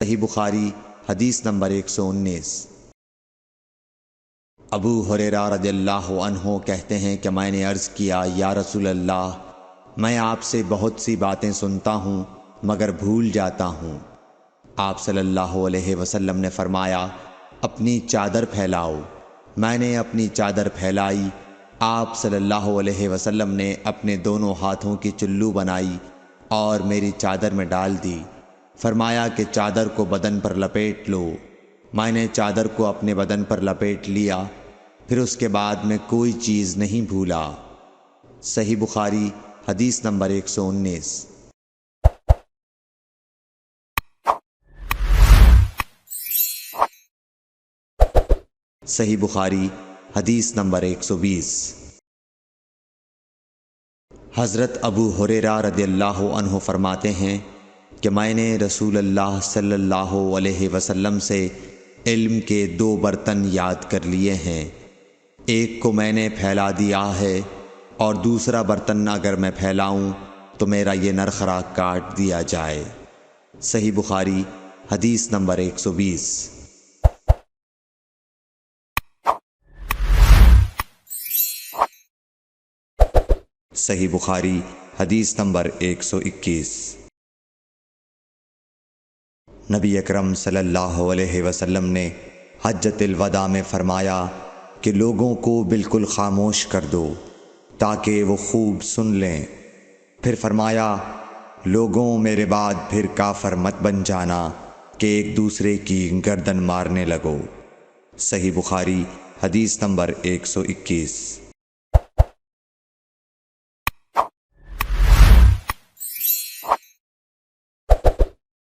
صحیح بخاری حدیث نمبر 119۔ ابو ہریرہ رضی اللہ عنہ کہتے ہیں کہ میں نے عرض کیا، یا رسول اللہ، میں آپ سے بہت سی باتیں سنتا ہوں مگر بھول جاتا ہوں۔ آپ صلی اللہ علیہ وسلم نے فرمایا، اپنی چادر پھیلاؤ۔ میں نے اپنی چادر پھیلائی۔ آپ صلی اللہ علیہ وسلم نے اپنے دونوں ہاتھوں کی چلو بنائی اور میری چادر میں ڈال دی۔ فرمایا کہ چادر کو بدن پر لپیٹ لو۔ میں نے چادر کو اپنے بدن پر لپیٹ لیا، پھر اس کے بعد میں کوئی چیز نہیں بھولا۔ صحیح بخاری حدیث نمبر 119۔ صحیح بخاری حدیث نمبر 120۔ حضرت ابو ہریرہ رضی اللہ عنہ فرماتے ہیں کہ میں نے رسول اللہ صلی اللہ علیہ وسلم سے علم کے 2 برتن یاد کر لیے ہیں، ایک کو میں نے پھیلا دیا ہے اور دوسرا برتن اگر میں پھیلاؤں تو میرا یہ نرخرا کاٹ دیا جائے۔ صحیح بخاری حدیث نمبر 120۔ صحیح بخاری حدیث نمبر 121۔ نبی اکرم صلی اللہ علیہ وسلم نے حجۃ الوداع میں فرمایا کہ لوگوں کو بالکل خاموش کر دو تاکہ وہ خوب سن لیں۔ پھر فرمایا، لوگوں میرے بعد پھر کافر مت بن جانا کہ ایک دوسرے کی گردن مارنے لگو۔ صحیح بخاری حدیث نمبر 121۔